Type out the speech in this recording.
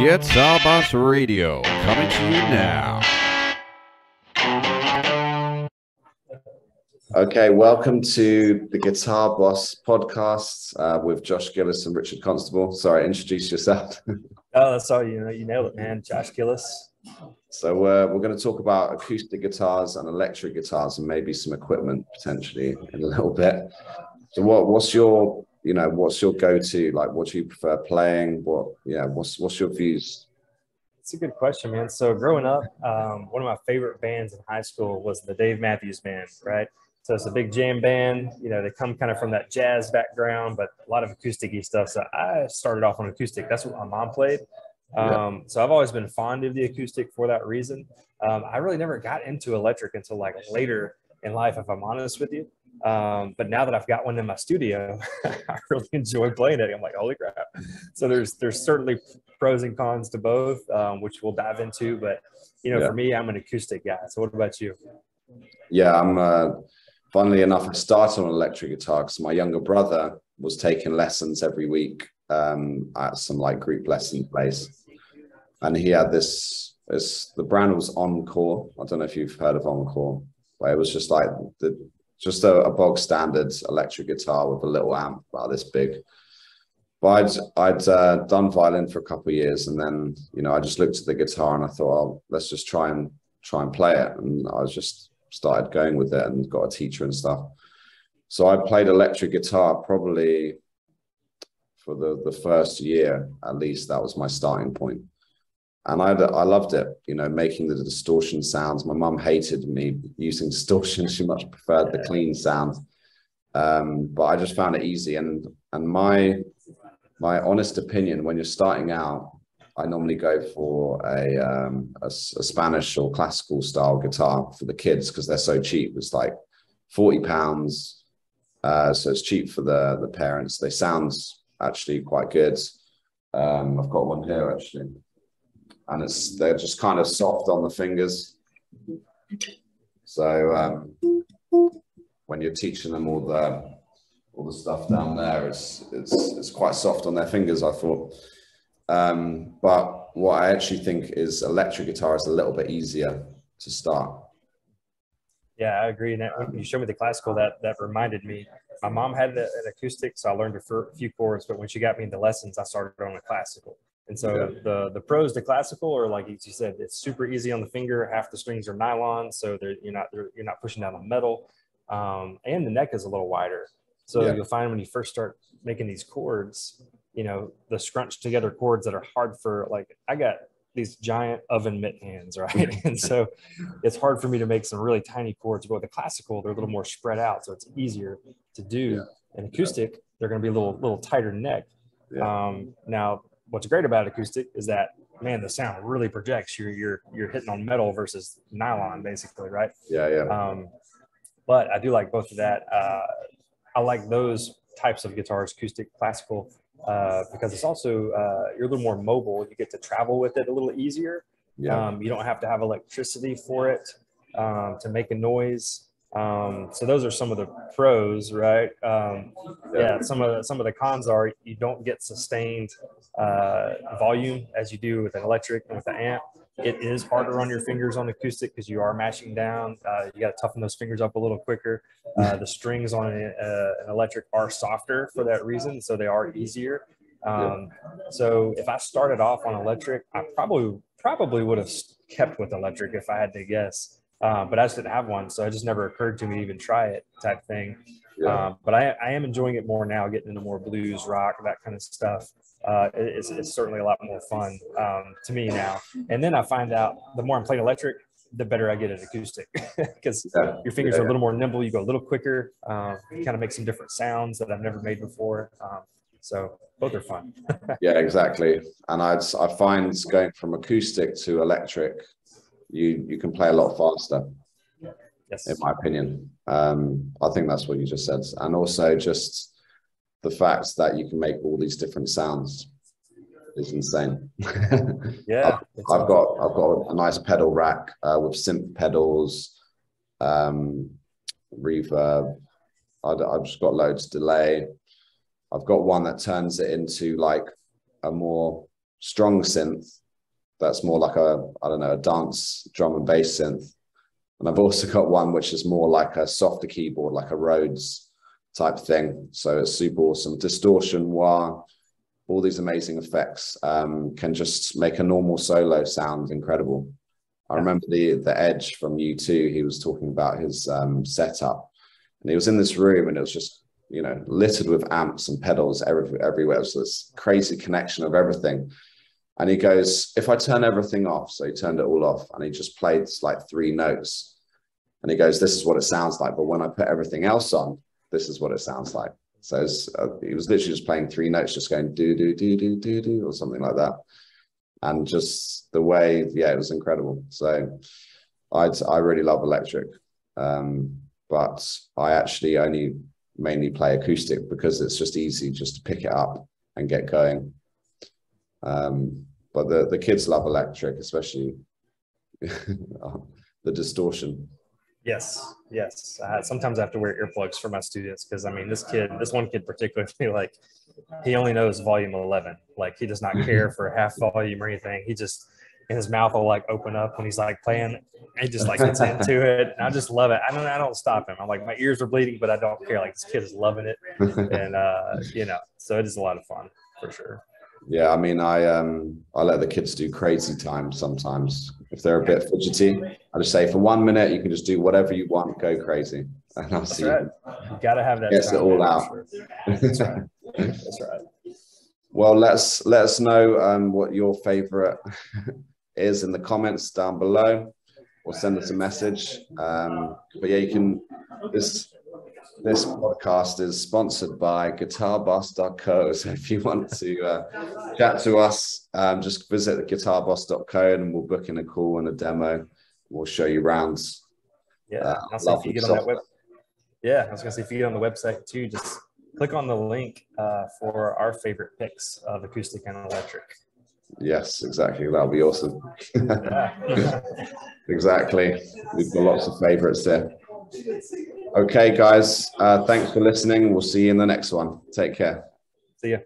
Guitar Boss Radio, coming to you now. Okay, welcome to the Guitar Boss podcast with Josh Gillis and Richard Constable. Sorry, introduce yourself. Oh, that's all you know. You nailed it, man. Josh Gillis. So we're going to talk about acoustic guitars and electric guitars and maybe some equipment potentially in a little bit. So what's your go-to? Like, what do you prefer playing? What's your views? It's a good question, man. So growing up, one of my favorite bands in high school was the Dave Matthews Band, right? So it's a big jam band. You know, they come kind of from that jazz background, but a lot of acoustic-y stuff. So I started off on acoustic. That's what my mom played. So I've always been fond of the acoustic for that reason. I really never got into electric until like later in life, if I'm honest with you. But now that I've got one in my studio, I really enjoy playing it. I'm like, holy crap. So there's certainly pros and cons to both, which we'll dive into. But, for me, I'm an acoustic guy. So what about you? Yeah, I'm funnily enough, I started on electric guitar because my younger brother was taking lessons every week at some like group lesson place. And he had the brand was Encore. I don't know if you've heard of Encore, but it was just like a bog standard electric guitar with a little amp about this big. But I'd done violin for a couple of years, and then I just looked at the guitar and I thought, oh, let's just try and play it. And I just started going with it and got a teacher and stuff. So I played electric guitar probably for the first year at least. That was my starting point. And I loved it, making the distortion sounds. My mum hated me using distortion. She much preferred the clean sound. But I just found it easy. And my honest opinion, when you're starting out, I normally go for a Spanish or classical style guitar for the kids because they're so cheap. It's like £40. So it's cheap for the parents. They sound actually quite good. I've got one here actually. And they're just kind of soft on the fingers. So when you're teaching them all the stuff down there, it's quite soft on their fingers, I thought. But what I actually think is electric guitar is a little bit easier to start. Yeah, I agree. And when you showed me the classical, that reminded me. My mom had an acoustic, so I learned a few chords. But when she got me into lessons, I started on a classical. And so the pros to classical are, like you said, it's super easy on the finger. Half the strings are nylon, so you're not pushing down on metal, and the neck is a little wider. So you'll find when you first start making these chords, the scrunched together chords that are hard for, like, I got these giant oven mitt hands, right? And so it's hard for me to make some really tiny chords. But with the classical, they're a little more spread out, so it's easier to do. And acoustic, they're going to be a little tighter neck. Now, what's great about acoustic is that, man, the sound really projects. You're hitting on metal versus nylon, basically, right? But I do like both of that. I like those types of guitars, acoustic, classical, because it's also you're a little more mobile. You get to travel with it a little easier. You don't have to have electricity for it to make a noise. So those are some of the pros, right? Some of the cons are you don't get sustained volume as you do with an electric and with the amp. It is harder on your fingers on acoustic because you are mashing down. You got to toughen those fingers up a little quicker. The strings on an electric are softer for that reason, so they are easier. So if I started off on electric, I probably would have kept with electric if I had to guess. But I just didn't have one, so it just never occurred to me to even try it type thing. But I am enjoying it more now, getting into more blues, rock, that kind of stuff. It's certainly a lot more fun to me now. And then I find out the more I'm playing electric, the better I get at acoustic because your fingers are a little more nimble. You go a little quicker. You kind of make some different sounds that I've never made before. So both are fun. Yeah, exactly. And I find going from acoustic to electric, you can play a lot faster. Yes. In my opinion. I think that's what you just said. And also just the fact that you can make all these different sounds is insane. I've got a nice pedal rack with synth pedals, reverb. I've just got loads of delay. I've got one that turns it into like a more strong synth that's more like a, I don't know, a dance drum and bass synth. And I've also got one which is more like a softer keyboard, like a Rhodes type thing. So it's super awesome. Distortion, wah, all these amazing effects can just make a normal solo sound incredible. I remember the Edge from U2, he was talking about his setup. And he was in this room and it was just, you know, littered with amps and pedals everywhere. It was this crazy connection of everything. And he goes, if I turn everything off, so he turned it all off and he just played like 3 notes. And he goes, this is what it sounds like. But when I put everything else on, this is what it sounds like. So he was literally just playing 3 notes, just going do, do, do, do, do, do, or something like that. And just the way, yeah, it was incredible. So I really love electric. But I actually only mainly play acoustic because it's just easy just to pick it up and get going. But the kids love electric, especially the distortion. Yes, yes. Sometimes I have to wear earplugs for my students because I mean, this one kid particularly, like, he only knows volume 11. Like, he does not care for half volume or anything. He just, and his mouth will like open up when he's like playing. He just like gets into it. And I just love it. I don't stop him. I'm like, my ears are bleeding, but I don't care. Like, this kid is loving it, and you know, so it is a lot of fun for sure. Yeah, I mean, I let the kids do crazy time sometimes. If they're a bit fidgety, I just say for 1 minute you can just do whatever you want, go crazy, and I'll see. Right. You gotta have that. Gets it all out. Sure. That's right. That's right. Well, let us know what your favorite is in the comments down below, or send us a message. But yeah, you can. This podcast is sponsored by guitarboss.co. So if you want to chat to us, just visit guitarboss.co and we'll book in a call and a demo. We'll show you around. Yeah, also if you get on that web. Yeah, I was gonna say, if you get on the website too, just click on the link for our favorite picks of acoustic and electric. Yes, exactly. That'll be awesome. Yeah. Exactly. We've got lots of favorites there. Okay, guys. Thanks for listening. We'll see you in the next one. Take care. See ya.